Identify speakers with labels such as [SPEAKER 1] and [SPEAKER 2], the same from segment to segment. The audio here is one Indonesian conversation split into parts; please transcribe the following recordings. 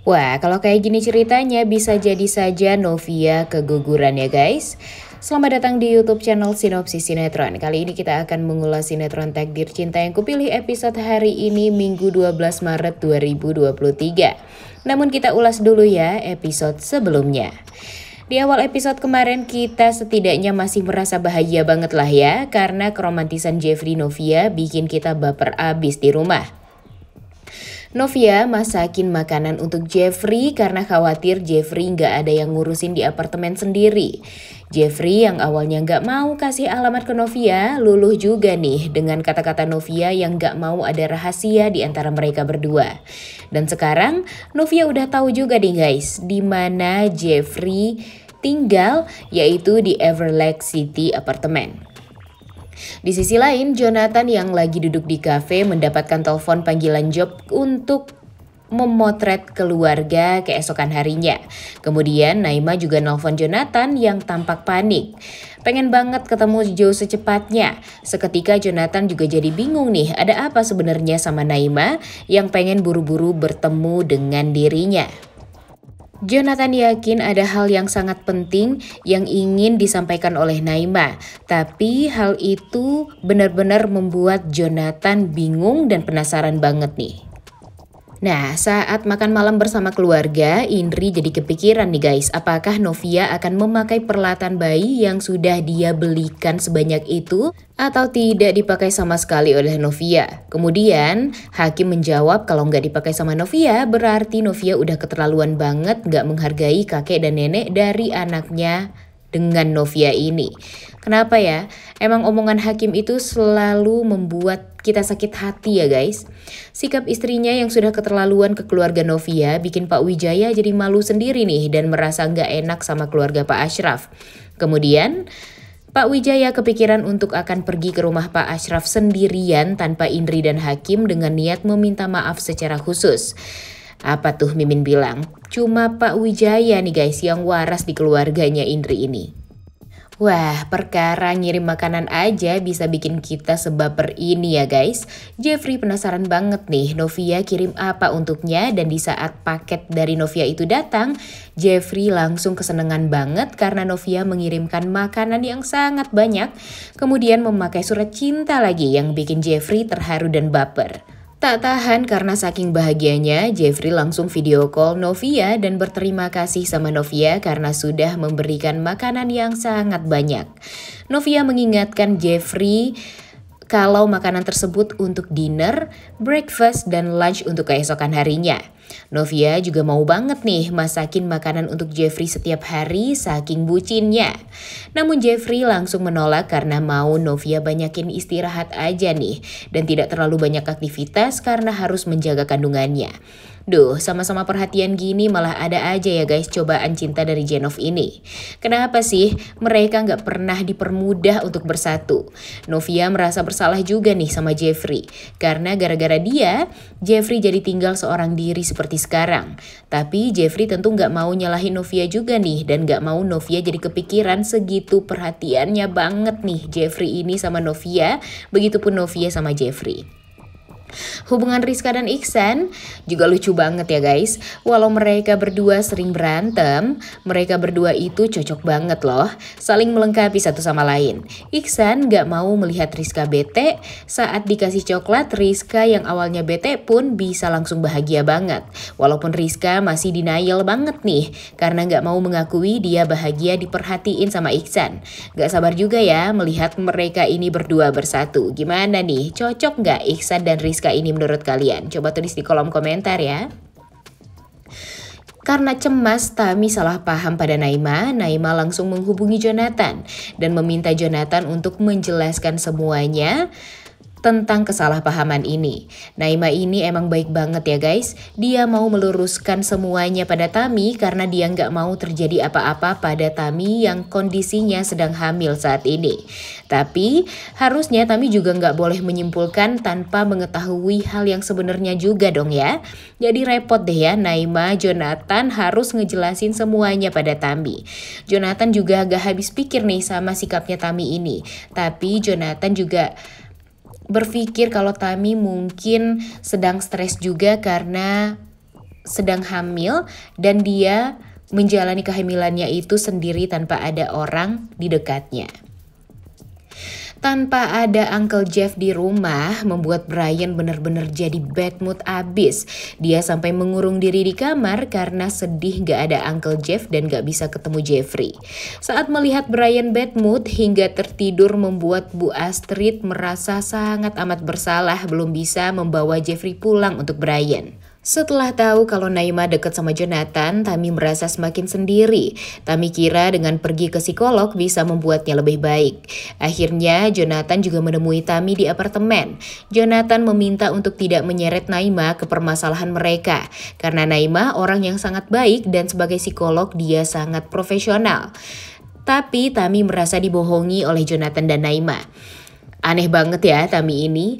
[SPEAKER 1] Wah, kalau kayak gini ceritanya bisa jadi saja Novia keguguran ya guys. Selamat datang di YouTube channel Sinopsis Sinetron. Kali ini kita akan mengulas sinetron Takdir Cinta yang kupilih episode hari ini Minggu 12 Maret 2023. Namun kita ulas dulu ya episode sebelumnya. Di awal episode kemarin kita setidaknya masih merasa bahagia banget lah ya, karena keromantisan Jeffrey Novia bikin kita baper abis di rumah. Novia masakin makanan untuk Jeffrey karena khawatir Jeffrey nggak ada yang ngurusin di apartemen sendiri. Jeffrey yang awalnya nggak mau kasih alamat ke Novia, luluh juga nih dengan kata-kata Novia yang nggak mau ada rahasia di antara mereka berdua. Dan sekarang Novia udah tahu juga nih guys, di mana Jeffrey tinggal, yaitu di Everlake City Apartemen. Di sisi lain, Jonathan yang lagi duduk di kafe mendapatkan telepon panggilan job untuk memotret keluarga keesokan harinya. Kemudian Naima juga nelpon Jonathan yang tampak panik. Pengen banget ketemu Joe secepatnya. Seketika Jonathan juga jadi bingung nih, ada apa sebenarnya sama Naima yang pengen buru-buru bertemu dengan dirinya. Jonathan yakin ada hal yang sangat penting yang ingin disampaikan oleh Naima. Tapi hal itu benar-benar membuat Jonathan bingung dan penasaran banget nih. Nah, saat makan malam bersama keluarga, Indri jadi kepikiran nih guys, apakah Novia akan memakai peralatan bayi yang sudah dia belikan sebanyak itu atau tidak dipakai sama sekali oleh Novia. Kemudian Hakim menjawab kalau nggak dipakai sama Novia berarti Novia udah keterlaluan banget nggak menghargai kakek dan nenek dari anaknya dengan Novia ini. Kenapa ya? Emang omongan Hakim itu selalu membuat kita sakit hati ya guys. Sikap istrinya yang sudah keterlaluan ke keluarga Novia bikin Pak Wijaya jadi malu sendiri nih dan merasa nggak enak sama keluarga Pak Ashraf. Kemudian Pak Wijaya kepikiran untuk akan pergi ke rumah Pak Ashraf sendirian tanpa Indri dan Hakim dengan niat meminta maaf secara khusus. Apa tuh Mimin bilang? Cuma Pak Wijaya nih guys yang waras di keluarganya Indri ini. Wah, perkara ngirim makanan aja bisa bikin kita sebaper ini ya guys. Jeffrey penasaran banget nih Novia kirim apa untuknya, dan di saat paket dari Novia itu datang, Jeffrey langsung kesenangan banget karena Novia mengirimkan makanan yang sangat banyak, kemudian memakai surat cinta lagi yang bikin Jeffrey terharu dan baper. Tak tahan karena saking bahagianya, Jeffrey langsung video call Novia dan berterima kasih sama Novia karena sudah memberikan makanan yang sangat banyak. Novia mengingatkan Jeffrey kalau makanan tersebut untuk dinner, breakfast, dan lunch untuk keesokan harinya. Novia juga mau banget nih masakin makanan untuk Jeffrey setiap hari saking bucinnya. Namun Jeffrey langsung menolak karena mau Novia banyakin istirahat aja nih dan tidak terlalu banyak aktivitas karena harus menjaga kandungannya. Duh, sama-sama perhatian gini malah ada aja ya guys cobaan cinta dari Jenov ini. Kenapa sih mereka nggak pernah dipermudah untuk bersatu? Novia merasa bersalah juga nih sama Jeffrey. Karena gara-gara dia, Jeffrey jadi tinggal seorang diri seperti sekarang. Tapi Jeffrey tentu nggak mau nyalahin Novia juga nih. Dan nggak mau Novia jadi kepikiran segitu perhatiannya banget nih Jeffrey ini sama Novia. Begitupun Novia sama Jeffrey. Hubungan Rizka dan Iksan juga lucu banget ya guys. Walau mereka berdua sering berantem, mereka berdua itu cocok banget loh. Saling melengkapi satu sama lain. Iksan gak mau melihat Rizka bete. Saat dikasih coklat, Rizka yang awalnya bete pun bisa langsung bahagia banget. Walaupun Rizka masih denial banget nih, karena gak mau mengakui dia bahagia diperhatiin sama Iksan. Gak sabar juga ya melihat mereka ini berdua bersatu. Gimana nih, cocok gak Iksan dan Rizka ini menurut kalian? Coba tulis di kolom komentar ya. Karena cemas Tami salah paham pada Naima, Naima langsung menghubungi Jonathan dan meminta Jonathan untuk menjelaskan semuanya tentang kesalahpahaman ini. Naima ini emang baik banget ya guys. Dia mau meluruskan semuanya pada Tami karena dia nggak mau terjadi apa-apa pada Tami yang kondisinya sedang hamil saat ini. Tapi harusnya Tami juga nggak boleh menyimpulkan tanpa mengetahui hal yang sebenarnya juga dong ya. Jadi repot deh ya Naima, Jonathan harus ngejelasin semuanya pada Tami. Jonathan juga gak habis pikir nih sama sikapnya Tami ini. Tapi Jonathan juga berpikir kalau Tami mungkin sedang stres juga karena sedang hamil dan dia menjalani kehamilannya itu sendiri tanpa ada orang di dekatnya. Tanpa ada Uncle Jeff di rumah, membuat Brian benar-benar jadi bad mood abis. Dia sampai mengurung diri di kamar karena sedih gak ada Uncle Jeff dan gak bisa ketemu Jeffrey. Saat melihat Brian bad mood hingga tertidur membuat Bu Astrid merasa sangat amat bersalah belum bisa membawa Jeffrey pulang untuk Brian. Setelah tahu kalau Naima dekat sama Jonathan, Tami merasa semakin sendiri. Tami kira dengan pergi ke psikolog bisa membuatnya lebih baik. Akhirnya Jonathan juga menemui Tami di apartemen. Jonathan meminta untuk tidak menyeret Naima ke permasalahan mereka. Karena Naima orang yang sangat baik dan sebagai psikolog dia sangat profesional. Tapi Tami merasa dibohongi oleh Jonathan dan Naima. Aneh banget ya Tami ini.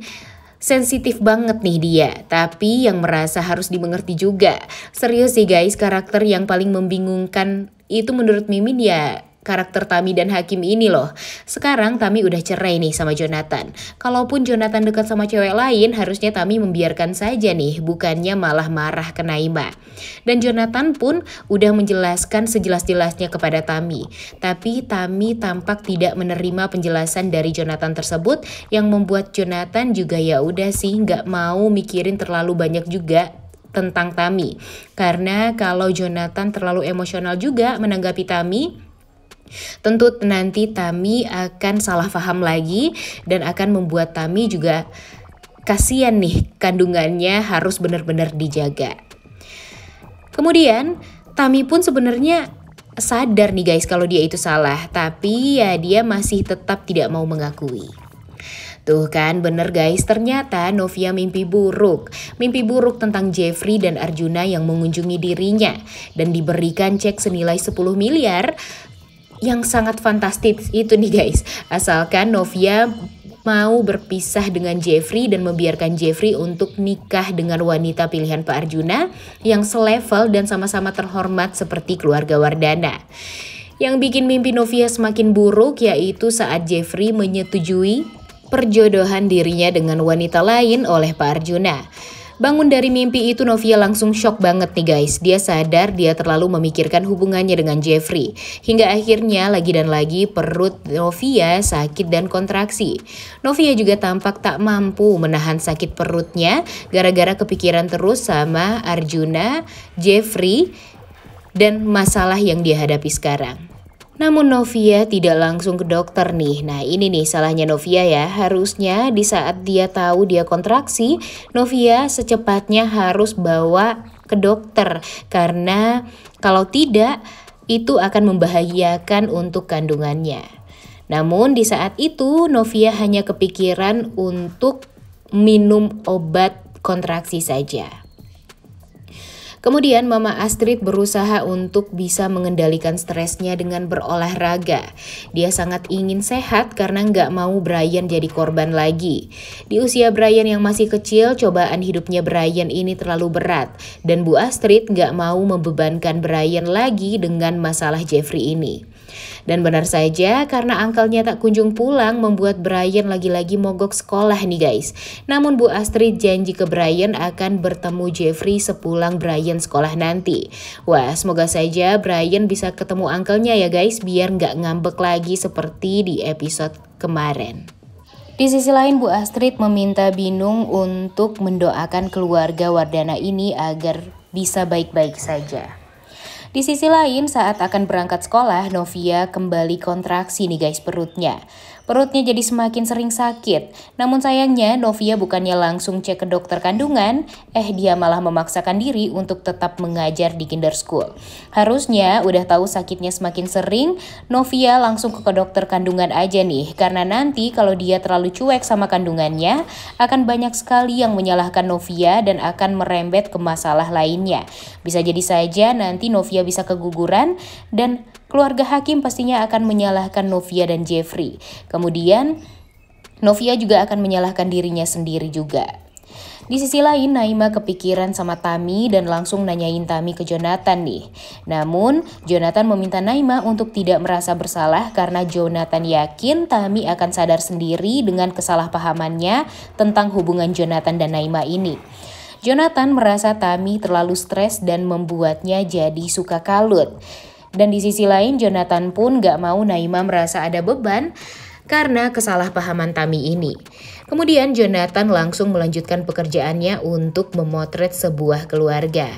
[SPEAKER 1] Sensitif banget nih dia, tapi yang merasa harus dimengerti juga. Serius sih guys, karakter yang paling membingungkan itu menurut Mimin ya karakter Tami dan Hakim ini loh. Sekarang Tami udah cerai nih sama Jonathan. Kalaupun Jonathan dekat sama cewek lain, harusnya Tami membiarkan saja nih, bukannya malah marah ke Naima. Dan Jonathan pun udah menjelaskan sejelas-jelasnya kepada Tami. Tapi Tami tampak tidak menerima penjelasan dari Jonathan tersebut yang membuat Jonathan juga ya udah sih nggak mau mikirin terlalu banyak juga tentang Tami. Karena kalau Jonathan terlalu emosional juga menanggapi Tami, tentu nanti Tami akan salah paham lagi dan akan membuat Tami juga kasihan nih, kandungannya harus benar-benar dijaga. Kemudian Tami pun sebenarnya sadar nih guys kalau dia itu salah, tapi ya dia masih tetap tidak mau mengakui. Tuh kan bener guys, ternyata Novia mimpi buruk. Mimpi buruk tentang Jeffrey dan Arjuna yang mengunjungi dirinya dan diberikan cek senilai 10 miliar. Yang sangat fantastis itu nih guys, asalkan Novia mau berpisah dengan Jeffrey dan membiarkan Jeffrey untuk nikah dengan wanita pilihan Pak Arjuna yang selevel dan sama-sama terhormat seperti keluarga Wardana. Yang bikin mimpi Novia semakin buruk yaitu saat Jeffrey menyetujui perjodohan dirinya dengan wanita lain oleh Pak Arjuna. Bangun dari mimpi itu Novia langsung shock banget nih guys. Dia sadar dia terlalu memikirkan hubungannya dengan Jeffrey. Hingga akhirnya lagi dan lagi perut Novia sakit dan kontraksi. Novia juga tampak tak mampu menahan sakit perutnya gara-gara kepikiran terus sama Arjuna, Jeffrey, dan masalah yang dia hadapi sekarang. Namun Novia tidak langsung ke dokter nih. Nah ini nih salahnya Novia ya. Harusnya di saat dia tahu dia kontraksi, Novia secepatnya harus bawa ke dokter. Karena kalau tidak, itu akan membahayakan untuk kandungannya. Namun di saat itu Novia hanya kepikiran untuk minum obat kontraksi saja. Kemudian Mama Astrid berusaha untuk bisa mengendalikan stresnya dengan berolahraga. Dia sangat ingin sehat karena nggak mau Brian jadi korban lagi. Di usia Brian yang masih kecil, cobaan hidupnya Brian ini terlalu berat. Dan Bu Astrid nggak mau membebankan Brian lagi dengan masalah Jeffrey ini. Dan benar saja karena angkelnya tak kunjung pulang membuat Brian lagi-lagi mogok sekolah nih guys. Namun Bu Astrid janji ke Brian akan bertemu Jeffrey sepulang Brian sekolah nanti. Wah semoga saja Brian bisa ketemu angkelnya ya guys biar nggak ngambek lagi seperti di episode kemarin. Di sisi lain Bu Astrid meminta Binung untuk mendoakan keluarga Wardana ini agar bisa baik-baik saja. Di sisi lain, saat akan berangkat sekolah, Novia kembali kontraksi nih guys perutnya. Perutnya jadi semakin sering sakit. Namun sayangnya Novia bukannya langsung cek ke dokter kandungan, dia malah memaksakan diri untuk tetap mengajar di kinder school. Harusnya udah tahu sakitnya semakin sering, Novia langsung ke dokter kandungan aja nih. Karena nanti kalau dia terlalu cuek sama kandungannya, akan banyak sekali yang menyalahkan Novia dan akan merembet ke masalah lainnya. Bisa jadi saja nanti Novia bisa keguguran dan keluarga Hakim pastinya akan menyalahkan Novia dan Jeffrey. Kemudian Novia juga akan menyalahkan dirinya sendiri juga. Di sisi lain Naima kepikiran sama Tami dan langsung nanyain Tami ke Jonathan nih. Namun Jonathan meminta Naima untuk tidak merasa bersalah karena Jonathan yakin Tami akan sadar sendiri dengan kesalahpahamannya tentang hubungan Jonathan dan Naima ini. Jonathan merasa Tami terlalu stres dan membuatnya jadi suka kalut. Dan di sisi lain Jonathan pun gak mau Naima merasa ada beban karena kesalahpahaman Tami ini. Kemudian Jonathan langsung melanjutkan pekerjaannya untuk memotret sebuah keluarga.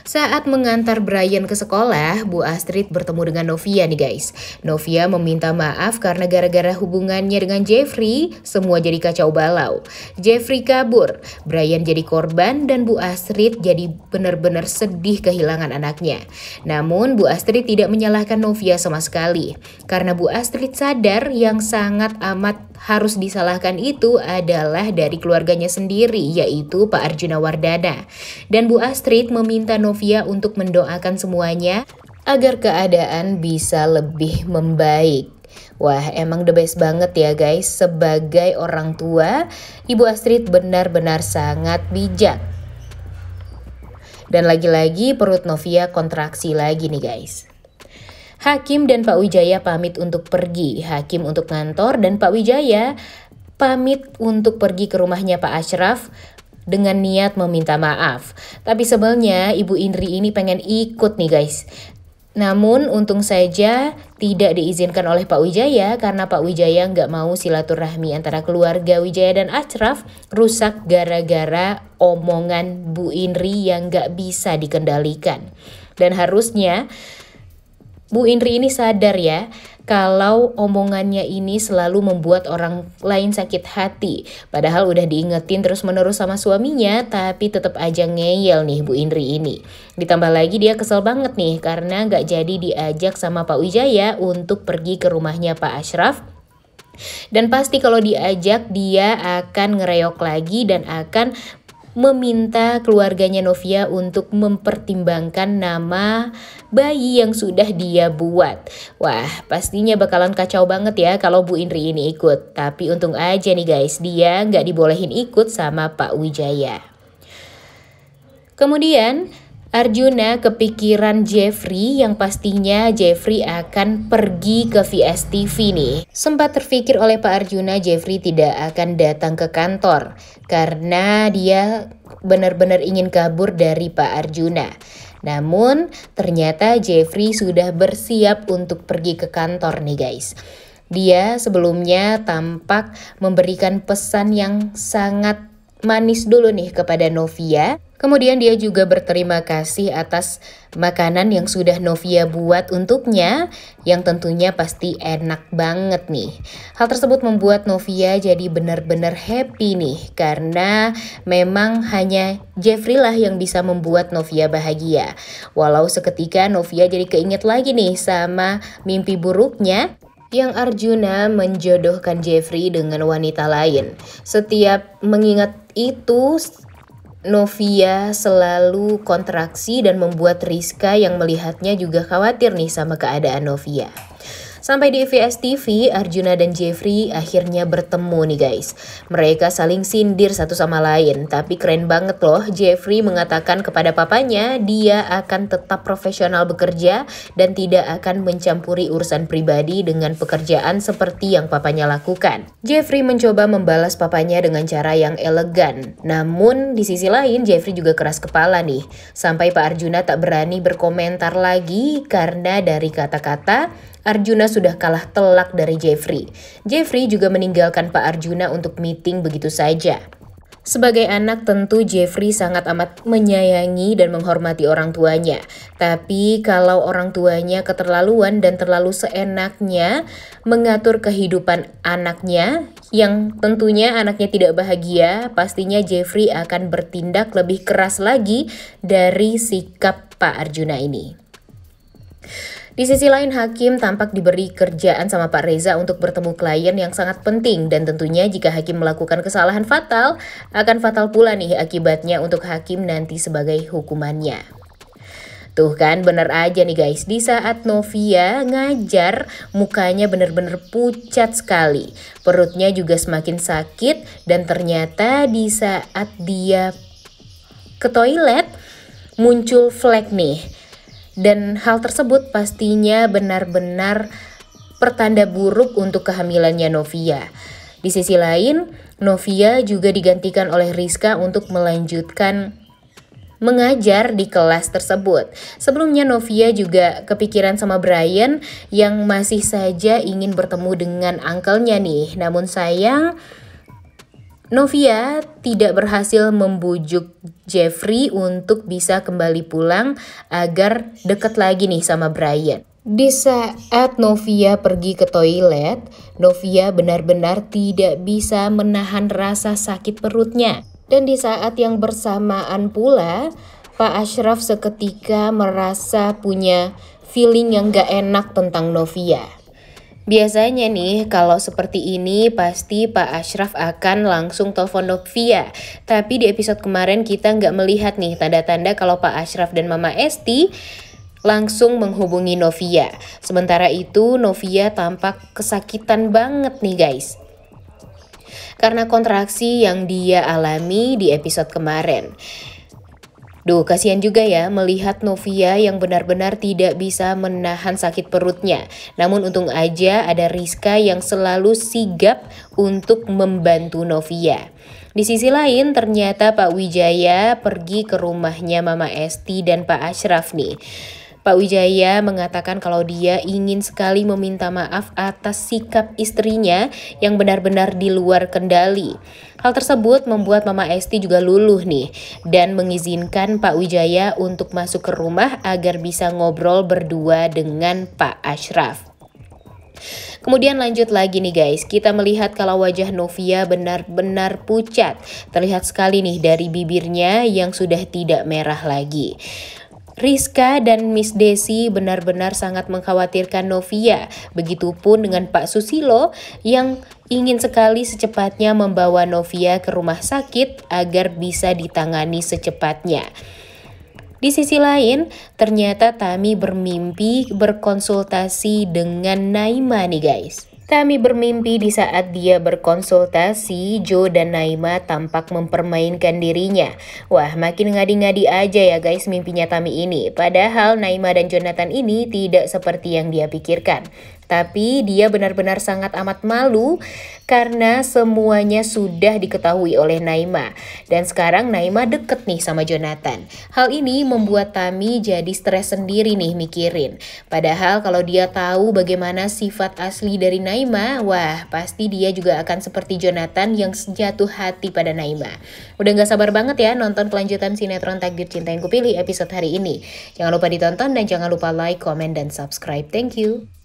[SPEAKER 1] Saat mengantar Brian ke sekolah, Bu Astrid bertemu dengan Novia nih guys. Novia meminta maaf karena gara-gara hubungannya dengan Jeffrey, semua jadi kacau balau. Jeffrey kabur, Brian jadi korban, dan Bu Astrid jadi benar-benar sedih kehilangan anaknya. Namun Bu Astrid tidak menyalahkan Novia sama sekali. Karena Bu Astrid sadar yang sangat amat harus disalahkan itu adalah dari keluarganya sendiri, yaitu Pak Arjuna Wardana. Dan Bu Astrid meminta Novia untuk mendoakan semuanya agar keadaan bisa lebih membaik. Wah, emang the best banget ya guys. Sebagai orang tua, Ibu Astrid benar-benar sangat bijak. Dan lagi-lagi perut Novia kontraksi lagi nih guys. Hakim dan Pak Wijaya pamit untuk pergi. Hakim untuk ngantor dan Pak Wijaya pamit untuk pergi ke rumahnya Pak Ashraf dengan niat meminta maaf. Tapi sebelnya Ibu Indri ini pengen ikut nih guys. Namun untung saja tidak diizinkan oleh Pak Wijaya karena Pak Wijaya nggak mau silaturahmi antara keluarga Wijaya dan Ashraf rusak gara-gara omongan Bu Indri yang nggak bisa dikendalikan. Dan harusnya Bu Indri ini sadar ya, kalau omongannya ini selalu membuat orang lain sakit hati. Padahal udah diingetin terus-menerus sama suaminya, tapi tetap aja ngeyel nih Bu Indri ini. Ditambah lagi dia kesel banget nih, karena gak jadi diajak sama Pak Wijaya untuk pergi ke rumahnya Pak Ashraf. Dan pasti kalau diajak dia akan ngereok lagi dan akan meminta keluarganya Novia untuk mempertimbangkan nama bayi yang sudah dia buat. Wah, pastinya bakalan kacau banget ya kalau Bu Indri ini ikut. Tapi untung aja nih guys, dia nggak dibolehin ikut sama Pak Wijaya. Kemudian Arjuna kepikiran Jeffrey yang pastinya Jeffrey akan pergi ke VSTV nih. Sempat terpikir oleh Pak Arjuna Jeffrey tidak akan datang ke kantor karena dia benar-benar ingin kabur dari Pak Arjuna. Namun ternyata Jeffrey sudah bersiap untuk pergi ke kantor nih guys. Dia sebelumnya tampak memberikan pesan yang sangat manis dulu nih kepada Novia. Kemudian dia juga berterima kasih atas makanan yang sudah Novia buat untuknya, yang tentunya pasti enak banget nih. Hal tersebut membuat Novia jadi benar-benar happy nih, karena memang hanya Jeffrey lah yang bisa membuat Novia bahagia. Walau seketika Novia jadi keinget lagi nih sama mimpi buruknya, yang Arjuna menjodohkan Jeffrey dengan wanita lain. Setiap mengingat itu, Novia selalu kontraksi dan membuat Rizka yang melihatnya juga khawatir nih sama keadaan Novia. Sampai di VSTV, Arjuna dan Jeffrey akhirnya bertemu nih guys. Mereka saling sindir satu sama lain, tapi keren banget loh. Jeffrey mengatakan kepada papanya dia akan tetap profesional bekerja dan tidak akan mencampuri urusan pribadi dengan pekerjaan seperti yang papanya lakukan. Jeffrey mencoba membalas papanya dengan cara yang elegan. Namun di sisi lain Jeffrey juga keras kepala nih. Sampai Pak Arjuna tak berani berkomentar lagi karena dari kata-kata Arjuna sudah kalah telak dari Jeffrey. Jeffrey juga meninggalkan Pak Arjuna untuk meeting begitu saja. Sebagai anak tentu Jeffrey sangat amat menyayangi dan menghormati orang tuanya. Tapi kalau orang tuanya keterlaluan dan terlalu seenaknya mengatur kehidupan anaknya, yang tentunya anaknya tidak bahagia, pastinya Jeffrey akan bertindak lebih keras lagi dari sikap Pak Arjuna ini. Di sisi lain Hakim tampak diberi kerjaan sama Pak Reza untuk bertemu klien yang sangat penting, dan tentunya jika Hakim melakukan kesalahan fatal, akan fatal pula nih akibatnya untuk Hakim nanti sebagai hukumannya. Tuh kan bener aja nih guys, di saat Novia ngajar mukanya bener-bener pucat sekali. Perutnya juga semakin sakit dan ternyata di saat dia ke toilet muncul flek nih. Dan hal tersebut pastinya benar-benar pertanda buruk untuk kehamilannya Novia. Di sisi lain, Novia juga digantikan oleh Rizka untuk melanjutkan mengajar di kelas tersebut. Sebelumnya Novia juga kepikiran sama Brian yang masih saja ingin bertemu dengan uncle-nya nih. Namun sayang, Novia tidak berhasil membujuk Jeffrey untuk bisa kembali pulang agar dekat lagi nih sama Brian. Di saat Novia pergi ke toilet, Novia benar-benar tidak bisa menahan rasa sakit perutnya. Dan di saat yang bersamaan pula, Pak Ashraf seketika merasa punya feeling yang gak enak tentang Novia. Biasanya nih, kalau seperti ini pasti Pak Ashraf akan langsung telepon Novia. Tapi di episode kemarin kita nggak melihat nih tanda-tanda kalau Pak Ashraf dan Mama Esti langsung menghubungi Novia. Sementara itu Novia tampak kesakitan banget nih guys, karena kontraksi yang dia alami di episode kemarin. Duh, kasihan juga ya melihat Novia yang benar-benar tidak bisa menahan sakit perutnya. Namun untung aja ada Rizka yang selalu sigap untuk membantu Novia. Di sisi lain ternyata Pak Wijaya pergi ke rumahnya Mama Esti dan Pak Ashraf nih. Pak Wijaya mengatakan kalau dia ingin sekali meminta maaf atas sikap istrinya yang benar-benar di luar kendali. Hal tersebut membuat Mama Esti juga luluh nih dan mengizinkan Pak Wijaya untuk masuk ke rumah agar bisa ngobrol berdua dengan Pak Ashraf. Kemudian lanjut lagi nih guys, kita melihat kalau wajah Novia benar-benar pucat. Terlihat sekali nih dari bibirnya yang sudah tidak merah lagi. Rizka dan Miss Desi benar-benar sangat mengkhawatirkan Novia. Begitupun dengan Pak Susilo yang ingin sekali secepatnya membawa Novia ke rumah sakit agar bisa ditangani secepatnya. Di sisi lain, ternyata Tami bermimpi berkonsultasi dengan Naima nih guys. Tami bermimpi di saat dia berkonsultasi, Joe dan Naima tampak mempermainkan dirinya. Wah, makin ngadi-ngadi aja ya guys mimpinya Tami ini. Padahal Naima dan Jonathan ini tidak seperti yang dia pikirkan. Tapi dia benar-benar sangat amat malu karena semuanya sudah diketahui oleh Naima. Dan sekarang Naima deket nih sama Jonathan. Hal ini membuat Tami jadi stres sendiri nih mikirin. Padahal kalau dia tahu bagaimana sifat asli dari Naima, wah pasti dia juga akan seperti Jonathan yang jatuh hati pada Naima. Udah gak sabar banget ya nonton kelanjutan sinetron Takdir Cinta yang Kupilih episode hari ini. Jangan lupa ditonton dan jangan lupa like, comment, dan subscribe. Thank you.